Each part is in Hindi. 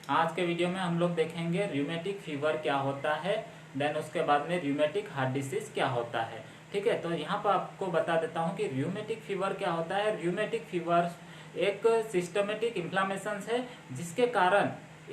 आज के वीडियो में हम लोग देखेंगे र्यूमेटिक फीवर क्या होता है, देन उसके बाद में र्यूमेटिक हार्ट डिसीज क्या होता है। ठीक है, तो यहाँ पर आपको बता देता हूँ कि र्यूमेटिक फीवर क्या होता है। र्यूमेटिक फीवर एक सिस्टमेटिक इन्फ्लामेशन है जिसके कारण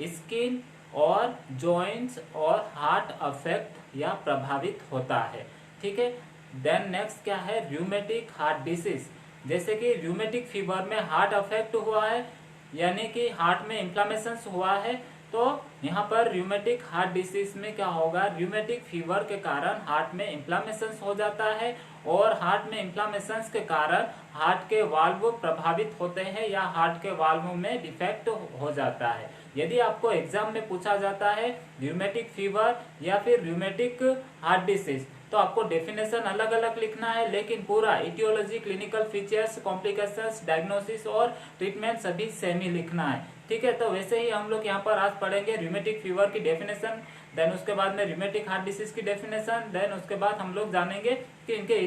स्किन और जॉइंट्स और हार्ट अफेक्ट या प्रभावित होता है। ठीक है, देन नेक्स्ट क्या है, र्यूमेटिक हार्ट डिसीज। जैसे कि र्यूमेटिक फीवर में हार्ट अफेक्ट हुआ है, यानी कि हार्ट में इन्फ्लामेशन हुआ है, तो यहाँ पर र्यूमेटिक हार्ट डिसीज में क्या होगा, र्यूमेटिक फीवर के कारण हार्ट में इन्फ्लामेशन हो जाता है और हार्ट में इन्फ्लामेशन के कारण हार्ट के वाल्व प्रभावित होते हैं या हार्ट के वाल्व में डिफेक्ट हो जाता है। यदि आपको एग्जाम में पूछा जाता है र्यूमेटिक फीवर या फिर र्यूमेटिक हार्ट डिसीज, तो आपको डेफिनेशन अलग अलग लिखना है, लेकिन पूरा aetiology, clinical features, complications, diagnosis और ट्रीटमेंट सभी सेम ही लिखना है। ठीक है, तो वैसे ही हम लोग यहाँ पर आज पढ़ेंगे र्यूमेटिक फीवर की डेफिनेशन, देन उसके बाद में र्यूमेटिक हार्ट डिसीज की डेफिनेशन, देन उसके बाद हम लोग जानेंगे कि इनके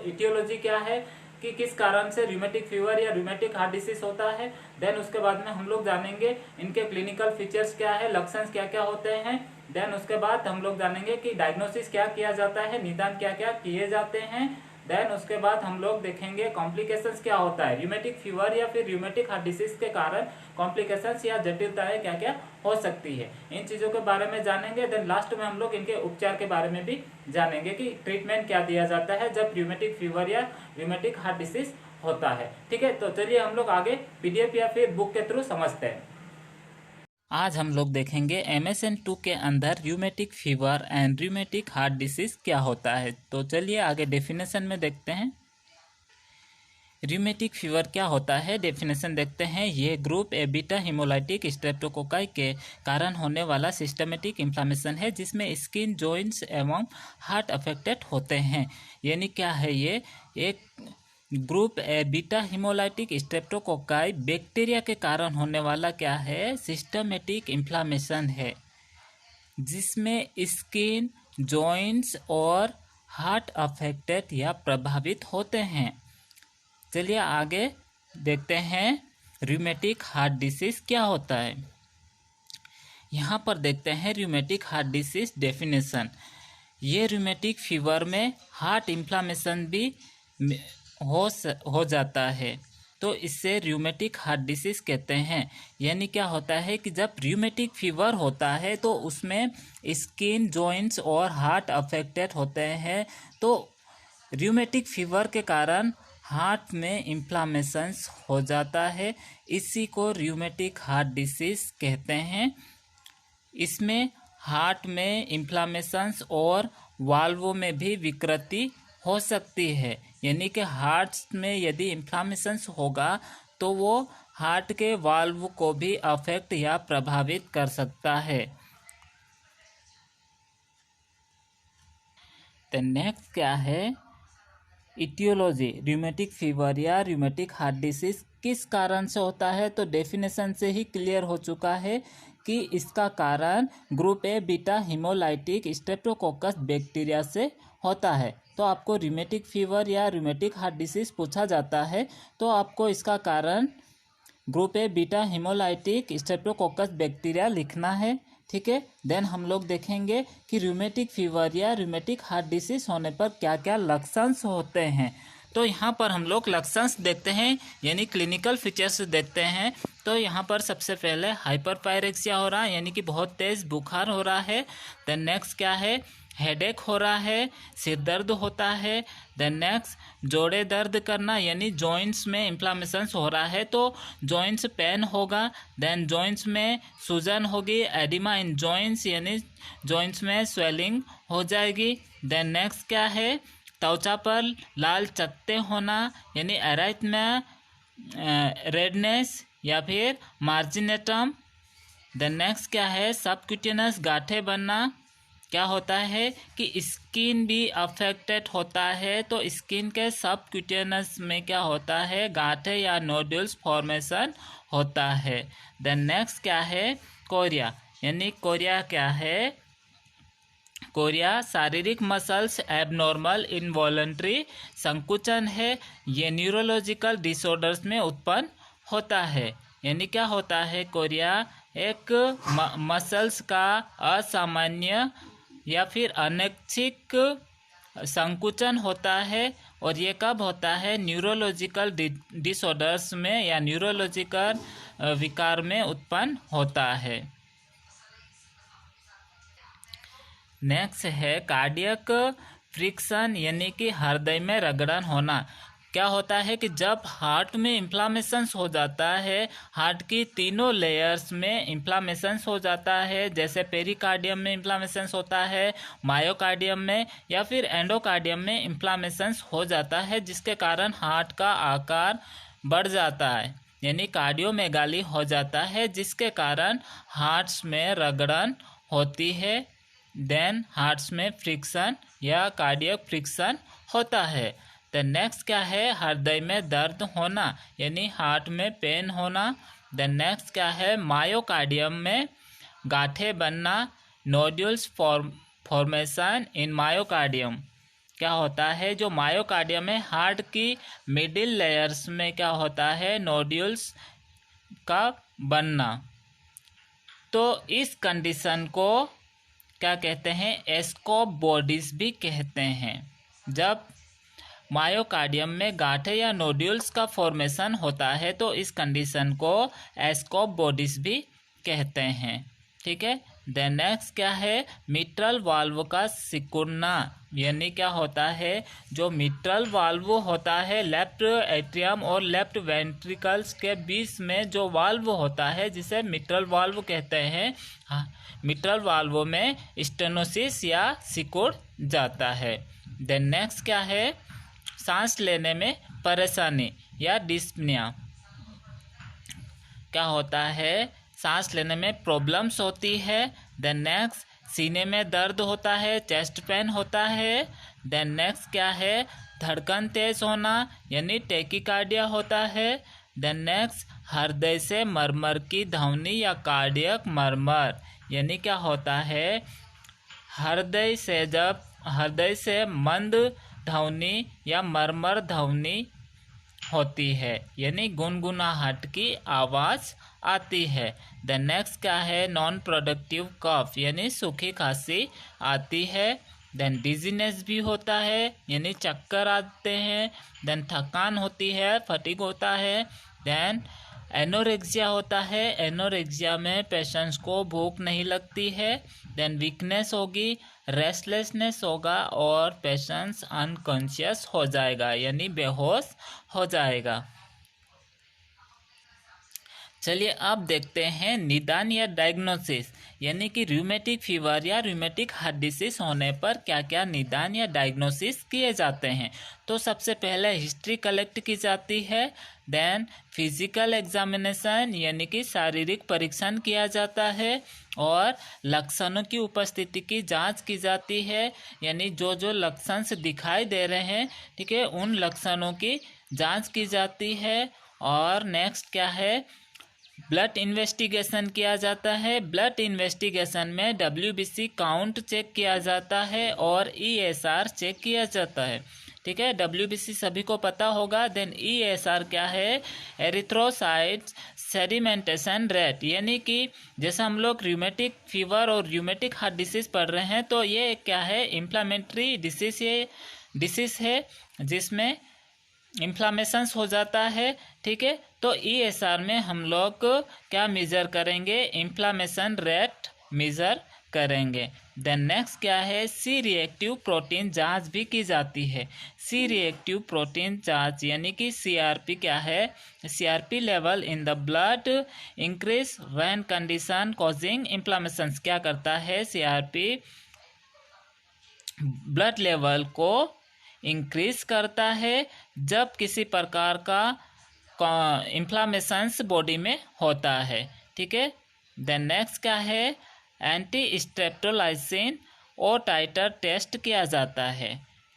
इटियोलॉजी क्या है, कि किस कारण से र्यूमेटिक फीवर या र्यूमेटिक हार्ट डिसीज होता है। देन उसके बाद में हम लोग जानेंगे इनके क्लिनिकल फीचर्स क्या है, लक्षण क्या क्या होते हैं। देन उसके बाद हम लोग जानेंगे कि डायग्नोसिस क्या किया जाता है, निदान क्या क्या किए जाते हैं। देन उसके बाद हम लोग देखेंगे कॉम्प्लिकेशंस क्या होता है, र्यूमेटिक फीवर या फिर र्यूमेटिक हार्ट डिसीज के कारण कॉम्प्लिकेशंस या जटिलताएं क्या क्या हो सकती है, इन चीजों के बारे में जानेंगे। देन लास्ट में हम लोग इनके उपचार के बारे में भी जानेंगे कि ट्रीटमेंट क्या दिया जाता है जब र्यूमेटिक फीवर या र्यूमेटिक हार्ट डिसीज होता है। ठीक है, तो चलिए हम लोग आगे पीडीएफ या फिर बुक के थ्रू समझते हैं। आज हम लोग देखेंगे MSN2 के अंदर rheumatic fever and rheumatic heart disease क्या होता है। तो चलिए आगे डेफिनेशन में देखते हैं। र्यूमेटिक फीवर क्या होता है, डेफिनेशन देखते हैं। ये group A beta haemolytic streptococci के कारण होने वाला सिस्टमेटिक इन्फ्लामेशन है जिसमें स्किन, जॉइंट्स एवं हार्ट अफेक्टेड होते हैं। यानी क्या है, ये एक group A beta haemolytic streptococci bacteria के कारण होने वाला क्या है, सिस्टमेटिक इन्फ्लामेशन है जिसमें स्किन, जॉइंट्स और हार्ट अफेक्टेड या प्रभावित होते हैं। चलिए आगे देखते हैं र्यूमेटिक हार्ट डिसीज क्या होता है। यहाँ पर देखते हैं र्यूमेटिक हार्ट डिसीज डेफिनेशन। ये र्यूमेटिक फीवर में हार्ट इन्फ्लामेशन भी हो जाता है, तो इससे र्यूमेटिक हार्ट डिसीज कहते हैं। यानी क्या होता है कि जब र्यूमेटिक फीवर होता है तो उसमें स्किन, जॉइंट्स और हार्ट अफेक्टेड होते हैं, तो र्यूमेटिक फीवर के कारण हार्ट में इन्फ्लामेशंस हो जाता है, इसी को र्यूमेटिक हार्ट डिसीज कहते हैं। इसमें हार्ट में इन्फ्लामेशंस और वाल्वों में भी विकृति हो सकती है। यानी कि हार्ट में यदि इन्फ्लामेशंस होगा तो वो हार्ट के वाल्व को भी अफेक्ट या प्रभावित कर सकता है। तो नेक्स्ट क्या है, इटियोलॉजी। र्यूमेटिक फीवर या र्यूमेटिक हार्ट डिसीज किस कारण से होता है, तो डेफिनेशन से ही क्लियर हो चुका है कि इसका कारण group A beta haemolytic Streptococcus bacteria से होता है। तो आपको र्यूमेटिक फीवर या र्यूमेटिक हार्ट डिसीज पूछा जाता है तो आपको इसका कारण group A beta haemolytic Streptococcus bacteria लिखना है। ठीक है, देन हम लोग देखेंगे कि र्यूमेटिक फीवर या र्यूमेटिक हार्ट डिसीज होने पर क्या क्या लक्षण होते हैं। तो यहाँ पर हम लोग लक्षण देखते हैं, यानी क्लिनिकल फीचर्स देखते हैं। तो यहाँ पर सबसे पहले हाइपरपायरेक्सिया हो रहा है, यानी कि बहुत तेज बुखार हो रहा है। देन नेक्स्ट क्या है, हेडेक हो रहा है, सिर दर्द होता है। देन नेक्स्ट जोड़े दर्द करना, यानी जॉइंट्स में इन्फ्लामेशन हो रहा है तो जॉइंट्स पेन होगा। देन जॉइंट्स में सूजन होगी, एडिमा इन जॉइंट्स, यानी जॉइंट्स में स्वेलिंग हो जाएगी। देन नेक्स्ट क्या है, त्वचा पर लाल चकत्ते होना, यानी एराइथमिया, रेडनेस या फिर मार्जिनेटम। देन नेक्स्ट क्या है, सबक्यूटेनस गांठें बनना। क्या होता है कि स्किन भी अफेक्टेड होता है, तो स्किन के सबक्यूटेनस में क्या होता है, गांठें या नोड्यूल्स फॉर्मेशन होता है। देन नेक्स्ट क्या है, कोरिया, यानी कोरिया क्या है, कोरिया शारीरिक मसल्स एबनॉर्मल इनवॉलंटरी संकुचन है। ये न्यूरोलॉजिकल डिसऑर्डर्स में उत्पन्न होता है। यानी क्या होता है, कोरिया एक मसल्स का असामान्य या फिर अनैच्छिक संकुचन होता है। और ये कब होता है? न्यूरोलॉजिकल डिसऑर्डर्स में या न्यूरोलॉजिकल विकार में उत्पन्न होता है। नेक्स्ट है कार्डियक फ्रिक्शन यानी कि हृदय में रगड़न होना। क्या होता है कि जब हार्ट में इन्फ्लामेशंस हो जाता है, हार्ट की तीनों लेयर्स में इन्फ्लामेशंस हो जाता है, जैसे पेरिकार्डियम में इन्फ्लामेशंस होता है, मायोकार्डियम में या फिर एंडोकार्डियम में इन्फ्लामेशंस हो जाता है, जिसके कारण हार्ट का आकार बढ़ जाता है यानी कार्डियोमेगाली हो जाता है, जिसके कारण हार्ट्स में रगड़न होती है। देन हार्ट्स में फ्रिक्शन या कार्डियक फ्रिक्शन होता है। द नेक्स्ट क्या है? हृदय में दर्द होना यानी हार्ट में पेन होना। द नेक्स्ट क्या है? मायोकार्डियम में गांठें बनना, नोड्यूल्स फॉर्मेशन इन मायोकार्डियम। क्या होता है? जो मायोकार्डियम है, हार्ट की मिडिल लेयर्स में क्या होता है? नोड्यूल्स का बनना। तो इस कंडीशन को क्या कहते हैं? एस्कोप बॉडीज भी कहते हैं। जब मायोकार्डियम में गांठें या नोड्यूल्स का फॉर्मेशन होता है तो इस कंडीशन को एस्कोप बॉडीज भी कहते हैं। ठीक है। देन नेक्स्ट क्या है? मिट्रल वाल्व का सिकुड़ना यानी क्या होता है? जो मिट्रल वाल्व होता है, लेफ्ट एट्रियम और लेफ्ट वेंट्रिकल्स के बीच में जो वाल्व होता है, जिसे मिट्रल वाल्व कहते हैं, मिट्रल वाल्व में स्टेनोसिस या सिकुड़ जाता है। देन नेक्स्ट क्या है? सांस लेने में परेशानी या डिस्पनिया। क्या होता है? सांस लेने में प्रॉब्लम्स होती है। देन नेक्स्ट सीने में दर्द होता है, चेस्ट पेन होता है। देन नेक्स्ट क्या है? धड़कन तेज होना यानी टेकिकार्डिया होता है। देन नेक्स्ट हृदय से मरमर की ध्वनि या कार्डियक मरमर यानी क्या होता है? हृदय से मंद ध्वनि या मरमर ध्वनि होती है यानी गुनगुनाहट की आवाज़ आती है। देन नेक्स्ट क्या है? नॉन प्रोडक्टिव कफ यानी सूखी खांसी आती है। देन डिजीनेस भी होता है यानी चक्कर आते हैं। देन थकान होती है, फटीग होता है। देन एनोरेक्सिया होता है। एनोरेक्सिया में पेशेंट्स को भूख नहीं लगती है। देन वीकनेस होगी, रेस्टलेसनेस होगा और पेशेंट्स अनकॉन्शियस हो जाएगा यानी बेहोश हो जाएगा। चलिए अब देखते हैं निदान या डायग्नोसिस यानी कि रूमेटिक फीवर या रूमेटिक हार्ट डिसीज होने पर क्या क्या निदान या डायग्नोसिस किए जाते हैं। तो सबसे पहले हिस्ट्री कलेक्ट की जाती है। देन फिजिकल एग्जामिनेशन यानी कि शारीरिक परीक्षण किया जाता है और लक्षणों की उपस्थिति की जांच की जाती है यानी जो जो लक्षण दिखाई दे रहे हैं, ठीक है, उन लक्षणों की जांच की जाती है। और नेक्स्ट क्या है? ब्लड इन्वेस्टिगेशन किया जाता है। ब्लड इन्वेस्टिगेशन में WBC काउंट चेक किया जाता है और ESR चेक किया जाता है। ठीक है, WBC सभी को पता होगा। देन ESR क्या है? एरिथ्रोसाइट सेडिमेंटेशन रेट यानी कि जैसे हम लोग रूमेटिक फीवर और रूमेटिक हार्ट डिसीज पढ़ रहे हैं तो ये क्या है? इन्फ्लामेटरी डिसीज है जिसमें इन्फ्लामेशंस हो जाता है। ठीक है, तो ESR में हम लोग क्या मेजर करेंगे? इन्फ्लामेशन रेट मेजर करेंगे। देन नेक्स्ट क्या है? सी रिएक्टिव प्रोटीन जांच भी की जाती है। सी रिएक्टिव प्रोटीन जांच यानी कि CRP क्या है? CRP level in the blood increase when condition causing inflammations. क्या करता है? CRP ब्लड लेवल को इंक्रीज करता है जब किसी प्रकार का इन्फ्लामेशंस बॉडी में होता है। ठीक है, देन नेक्स्ट क्या है? एंटी स्ट्रेप्टोलाइसिन और टाइटर टेस्ट किया जाता है।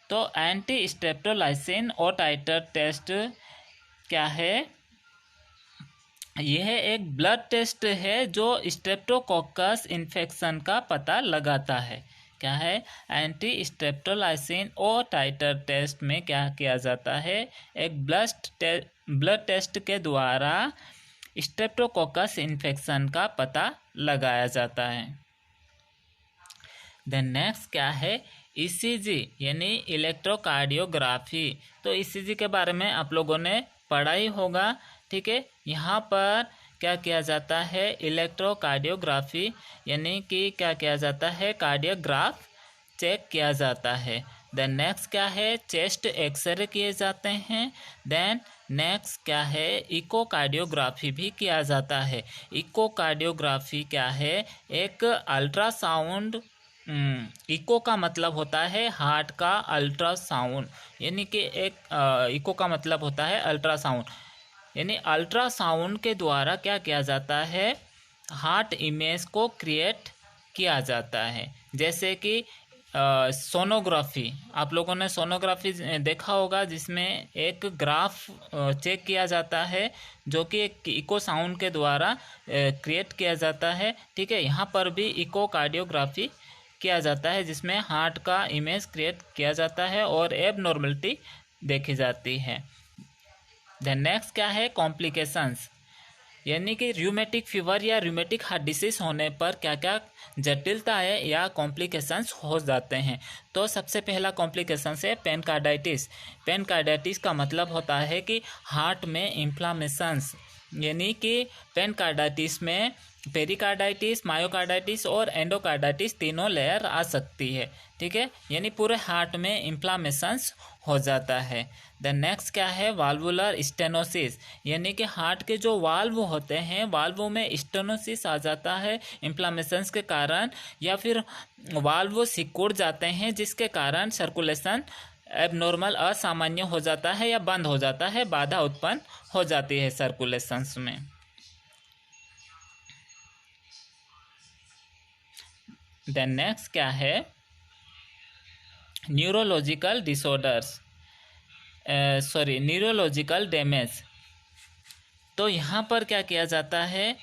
तो एंटी स्ट्रेप्टोलाइसिन और टाइटर टेस्ट क्या है? यह एक ब्लड टेस्ट है जो स्ट्रेप्टोकोकस इन्फेक्शन का पता लगाता है। क्या है? एंटी स्ट्रेप्टोलाइसिन और टाइटर टेस्ट में क्या किया जाता है? एक ब्लड टेस्ट के द्वारा स्ट्रेप्टोकोकस इन्फेक्शन का पता लगाया जाता है। देन नेक्स्ट क्या है, ईसीजी यानी इलेक्ट्रोकार्डियोग्राफी। तो ईसीजी के बारे में आप लोगों ने पढ़ा ही होगा, ठीक है। यहाँ पर क्या किया जाता है, इलेक्ट्रोकार्डियोग्राफी यानी कि क्या किया जाता है, कार्डियोग्राफ चेक किया जाता है। देन नेक्स्ट क्या है, चेस्ट एक्सरे किए जाते हैं। देन नेक्स्ट क्या है, इकोकार्डियोग्राफी भी किया जाता है। इकोकार्डियोग्राफी क्या है, एक अल्ट्रासाउंड, इको का मतलब होता है हार्ट का अल्ट्रासाउंड, यानी कि एक इको का मतलब होता है अल्ट्रासाउंड, यानी अल्ट्रासाउंड के द्वारा क्या किया जाता है, हार्ट इमेज को क्रिएट किया जाता है। जैसे कि सोनोग्राफी, आप लोगों ने सोनोग्राफी देखा होगा, जिसमें एक ग्राफ चेक किया जाता है जो कि एक इको साउंड के द्वारा क्रिएट किया जाता है, ठीक है। यहाँ पर भी इको कार्डियोग्राफी किया जाता है, जिसमें हार्ट का इमेज क्रिएट किया जाता है और एबनॉर्मलिटी देखी जाती है। देन नेक्स्ट क्या है, कॉम्प्लिकेशंस, यानी कि रूमेटिक फीवर या रूमेटिक हार्ट डिसीज होने पर क्या क्या जटिलताएं या कॉम्प्लिकेशंस हो जाते हैं। तो सबसे पहला कॉम्प्लिकेशंस है पेनकार्डाइटिस। पेनकार्डाइटिस का मतलब होता है कि हार्ट में इन्फ्लामेशंस, यानी कि पेनकार्डाइटिस में पेरिकार्डाइटिस, मायोकार्डाइटिस और एंडोकार्डाइटिस तीनों लेयर आ सकती है, ठीक है, यानी पूरे हार्ट में इन्फ्लामेशंस हो जाता है। देन नेक्स्ट क्या है, वाल्वुलर स्टेनोसिस, यानी कि हार्ट के जो वाल्व होते हैं, वाल्वों में स्टेनोसिस आ जाता है इन्फ्लामेशंस के कारण, या फिर वाल्व सिकुड़ जाते हैं जिसके कारण सर्कुलेशन एबनॉर्मल, असामान्य हो जाता है या बंद हो जाता है, बाधा उत्पन्न हो जाती है सर्कुलेशंस में। देन नेक्स्ट क्या है, न्यूरोलॉजिकल डिसऑर्डर्स, न्यूरोलॉजिकल डैमेज। तो यहाँ पर क्या किया जाता है,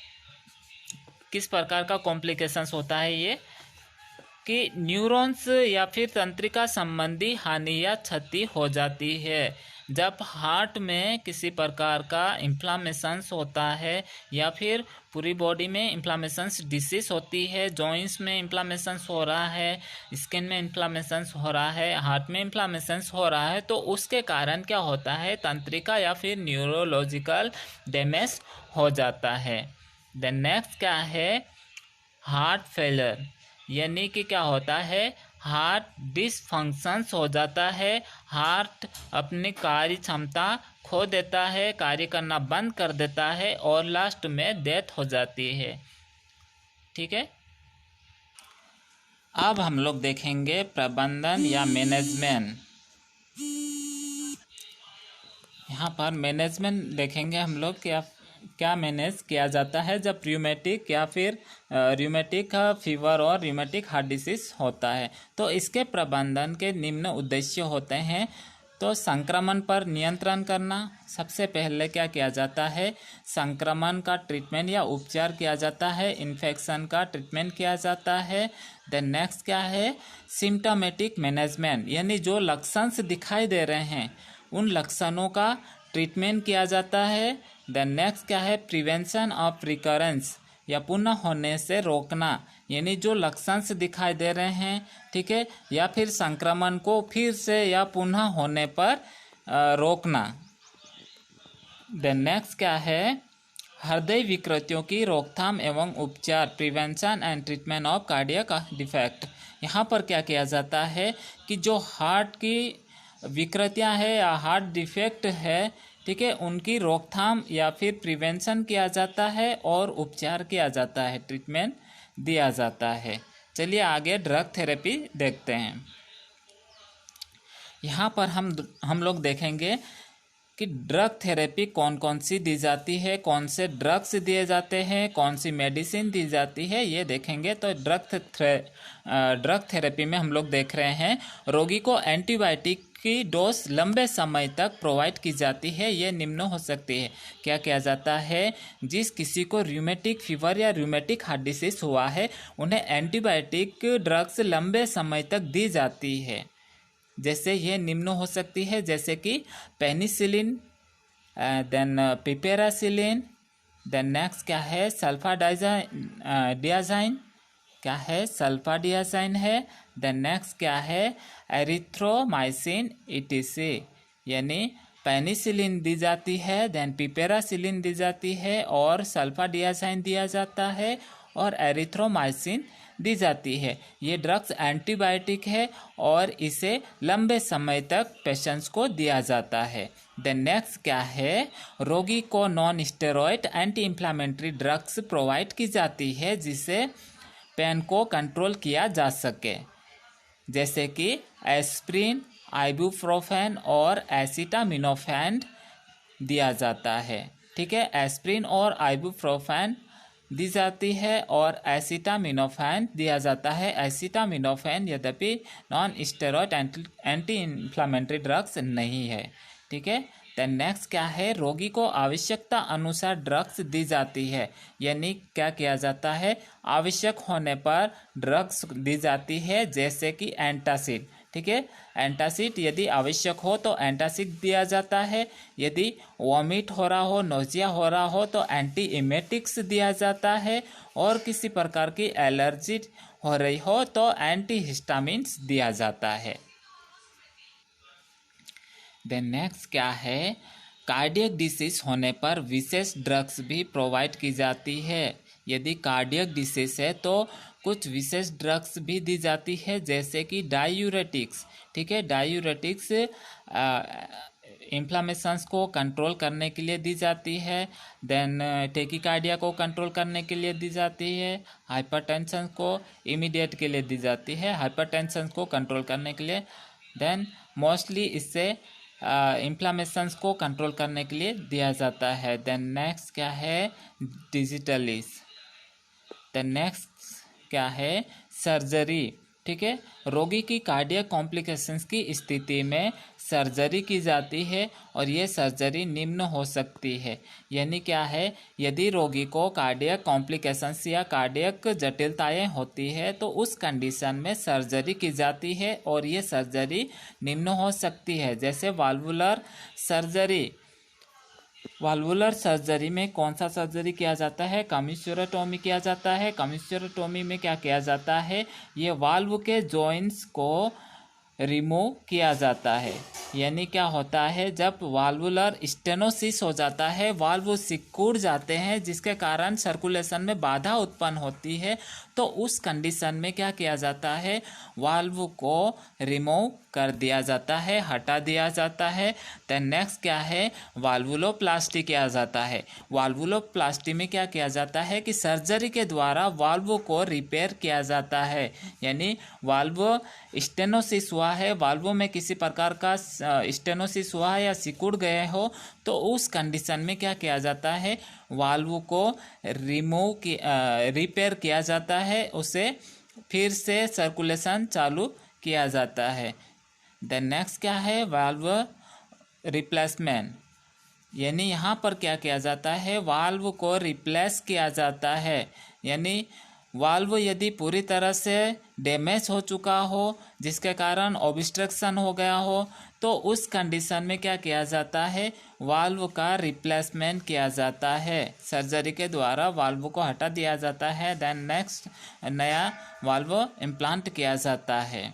किस प्रकार का कॉम्प्लिकेशंस होता है ये, कि न्यूरॉन्स या फिर तंत्रिका संबंधी हानि या क्षति हो जाती है। जब हार्ट में किसी प्रकार का इन्फ्लामेशंस होता है या फिर पूरी बॉडी में इन्फ्लामेशंस डिसीज होती है, जॉइंट्स में इन्फ्लामेशंस हो रहा है, स्किन में इन्फ्लामेशंस हो रहा है, हार्ट में इन्फ्लामेशंस हो रहा है, तो उसके कारण क्या होता है, तंत्रिका या फिर न्यूरोलॉजिकल डैमेज हो जाता है। देन नेक्स्ट क्या है, हार्ट फेलर, यानी कि क्या होता है, हार्ट डिसफंक्शंस हो जाता है, हार्ट अपनी कार्य क्षमता खो देता है, कार्य करना बंद कर देता है और लास्ट में डेथ हो जाती है, ठीक है। अब हम लोग देखेंगे प्रबंधन या मैनेजमेंट। यहाँ पर मैनेजमेंट देखेंगे हम लोग, क्या मैनेज किया जाता है जब र्यूमेटिक या फिर र्यूमेटिक फीवर और र्यूमेटिक हार्ट डिसीज होता है। तो इसके प्रबंधन के निम्न उद्देश्य होते हैं। तो संक्रमण पर नियंत्रण करना, सबसे पहले क्या किया जाता है, संक्रमण का ट्रीटमेंट या उपचार किया जाता है, इन्फेक्शन का ट्रीटमेंट किया जाता है। देन नेक्स्ट क्या है, सिम्टोमेटिक मैनेजमेंट, यानी जो लक्षण दिखाई दे रहे हैं उन लक्षणों का ट्रीटमेंट किया जाता है। देन नेक्स्ट क्या है, प्रिवेंशन ऑफ रिकरेंस, या पुनः होने से रोकना, यानी जो लक्षण दिखाई दे रहे हैं, ठीक है, या फिर संक्रमण को फिर से या पुनः होने पर रोकना। देन नेक्स्ट क्या है, हृदय विकृतियों की रोकथाम एवं उपचार, prevention and treatment of cardiac defect. यहाँ पर क्या किया जाता है कि जो हार्ट की विकृतियाँ है या हार्ट डिफेक्ट है, ठीक है, उनकी रोकथाम या फिर प्रिवेंशन किया जाता है और उपचार किया जाता है, ट्रीटमेंट दिया जाता है। चलिए आगे ड्रग थेरेपी देखते हैं। यहाँ पर हम लोग देखेंगे कि ड्रग थेरेपी कौन कौन सी दी जाती है, कौन से ड्रग्स दिए जाते हैं, कौन सी मेडिसिन दी जाती है, ये देखेंगे। तो ड्रग थेरेपी में हम लोग देख रहे हैं, रोगी को एंटीबायोटिक की डोज लंबे समय तक प्रोवाइड की जाती है। ये निम्न हो सकती है। क्या किया जाता है, जिस किसी को र्यूमेटिक फीवर या र्यूमेटिक हार्ट डिसीज हुआ है, उन्हें एंटीबायोटिक ड्रग्स लंबे समय तक दी जाती है। जैसे ये निम्न हो सकती है, जैसे कि penicillin, then piperacillin, then next क्या है, डियाजाइन, क्या है, सल्फाडियाजाइन है। देन नेक्स्ट क्या है, एरिथ्रोमाइसिन ईटीसी, यानी पेनिसिलिन दी जाती है, देन पिपेरासिलिन दी जाती है, और सल्फाडियाजाइन दिया जाता है, और एरिथ्रोमाइसिन दी जाती है। ये ड्रग्स एंटीबायोटिक है और इसे लंबे समय तक पेशेंट्स को दिया जाता है। देन नेक्स्ट क्या है, रोगी को non steroid anti inflammatory drugs provide की जाती है जिससे पेन को कंट्रोल किया जा सके, जैसे कि एस्प्रिन, आइबुप्रोफेन और एसिटामिनोफेन दिया जाता है। ठीक है, एस्प्रिन और आइबुप्रोफेन दी जाती है और एसिटामिनोफेन दिया जाता है। एसिटामिनोफेन यद्यपि non steroid anti inflammatory drugs नहीं है। ठीक है, देन नेक्स्ट क्या है, रोगी को आवश्यकता अनुसार ड्रग्स दी जाती है, यानी क्या किया जाता है, आवश्यक होने पर ड्रग्स दी जाती है, जैसे कि एंटासिड। ठीक है, एंटासिड यदि आवश्यक हो तो एंटासिड दिया जाता है, यदि वॉमिट हो रहा हो, नोजिया हो रहा हो तो एंटी इमेटिक्स दिया जाता है, और किसी प्रकार की एलर्जी हो रही हो तो एंटी हिस्टामिन्स दिया जाता है। देन नेक्स्ट क्या है, कार्डियक डिसीज होने पर विशेष ड्रग्स भी प्रोवाइड की जाती है। यदि कार्डियक डिसीज है तो कुछ विशेष ड्रग्स भी दी जाती है, जैसे कि डायूरेटिक्स। ठीक है, डायूरेटिक्स इन्फ्लामेशंस को कंट्रोल करने के लिए दी जाती है। देन टेकिकार्डिया को कंट्रोल करने के लिए दी जाती है। हाइपरटेंशन को इमीडिएट के लिए दी जाती है, हाइपरटेंशन को कंट्रोल करने के लिए। देन मोस्टली इससे इन्फ्लामेशंस को कंट्रोल करने के लिए दिया जाता है। देन नेक्स्ट क्या है, डिजिटलिस। देन नेक्स्ट क्या है, सर्जरी। ठीक है, रोगी की कार्डियक कॉम्प्लिकेशंस की स्थिति में सर्जरी की जाती है, और ये सर्जरी निम्न हो सकती है, यानी क्या है, यदि रोगी को कार्डियक कॉम्प्लिकेशंस या कार्डियक जटिलताएं होती है तो उस कंडीशन में सर्जरी की जाती है, और ये सर्जरी निम्न हो सकती है, जैसे वाल्वुलर सर्जरी। वाल्वुलर सर्जरी में कौन सा सर्जरी किया जाता है, कमीशोरेटोमी किया जाता है। कमीशोरेटोमी में क्या किया जाता है, ये वाल्व के जॉइंट्स को रिमूव किया जाता है, यानी क्या होता है, जब वाल्वुलर स्टेनोसिस हो जाता है, वाल्व सिकुड़ जाते हैं जिसके कारण सर्कुलेशन में बाधा उत्पन्न होती है, तो उस कंडीशन में क्या किया जाता है, वाल्व को रिमूव कर दिया जाता है, हटा दिया जाता है। देन नेक्स्ट क्या है, वाल्वुलोप्लास्टी किया जाता है। वाल्वुलोप्लास्टी में क्या किया जाता है कि सर्जरी के द्वारा वाल्व को रिपेयर किया जाता है, यानी वाल्व स्टेनोसिस हुआ है, वाल्व में किसी प्रकार का स्टेनोसिस हुआ है या सिकुड़ गए हो, तो उस कंडीशन में क्या किया जाता है, वाल्व को रिपेयर किया जाता है, उसे फिर से सर्कुलेशन चालू किया जाता है। देन नेक्स्ट क्या है, वाल्व रिप्लेसमेंट, यानी यहाँ पर क्या किया जाता है, वाल्व को रिप्लेस किया जाता है, यानी वाल्व यदि पूरी तरह से डैमेज हो चुका हो, जिसके कारण ऑब्स्ट्रक्शन हो गया हो, तो उस कंडीशन में क्या किया जाता है, वाल्व का रिप्लेसमेंट किया जाता है, सर्जरी के द्वारा वाल्व को हटा दिया जाता है। देन नेक्स्ट नया वाल्व इम्प्लांट किया जाता है।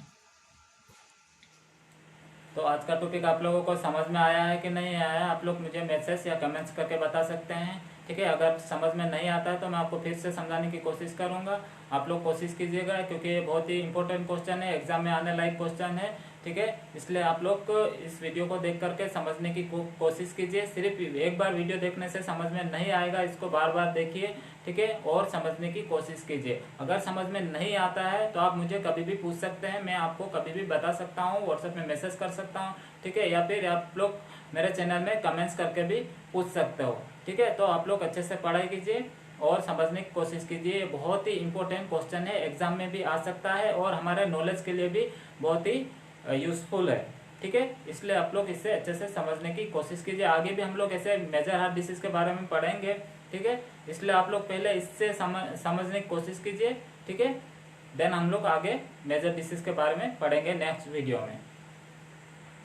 तो आज का टॉपिक आप लोगों को समझ में आया है कि नहीं आया, आप लोग मुझे मैसेज या कमेंट्स करके बता सकते हैं। ठीक है, अगर समझ में नहीं आता है तो मैं आपको फिर से समझाने की कोशिश करूंगा, आप लोग कोशिश कीजिएगा, क्योंकि ये बहुत ही इंपॉर्टेंट क्वेश्चन है, एग्जाम में आने लायक क्वेश्चन है। ठीक है, इसलिए आप लोग इस वीडियो को देख करके समझने की कोशिश कीजिए। सिर्फ एक बार वीडियो देखने से समझ में नहीं आएगा, इसको बार बार देखिए। ठीक है, और समझने की कोशिश कीजिए। अगर समझ में नहीं आता है तो आप मुझे कभी भी पूछ सकते हैं, मैं आपको कभी भी बता सकता हूँ, व्हाट्सएप में मैसेज कर सकता हूँ। ठीक है, या फिर आप लोग मेरे चैनल में कमेंट्स करके भी पूछ सकते हो। ठीक है, तो आप लोग अच्छे से पढ़ाई कीजिए और समझने की कोशिश कीजिए। बहुत ही इंपॉर्टेंट क्वेश्चन है, एग्जाम में भी आ सकता है और हमारे नॉलेज के लिए भी बहुत ही यूजफुल है। ठीक है, इसलिए आप लोग इसे अच्छे से समझने की कोशिश कीजिए। आगे भी हम लोग ऐसे मेजर हार्ट डिसीज के बारे में पढ़ेंगे। ठीक है, इसलिए आप लोग पहले इससे समझने की कोशिश कीजिए। ठीक है, देन हम लोग आगे मेजर डिसीज के बारे में पढ़ेंगे नेक्स्ट वीडियो में।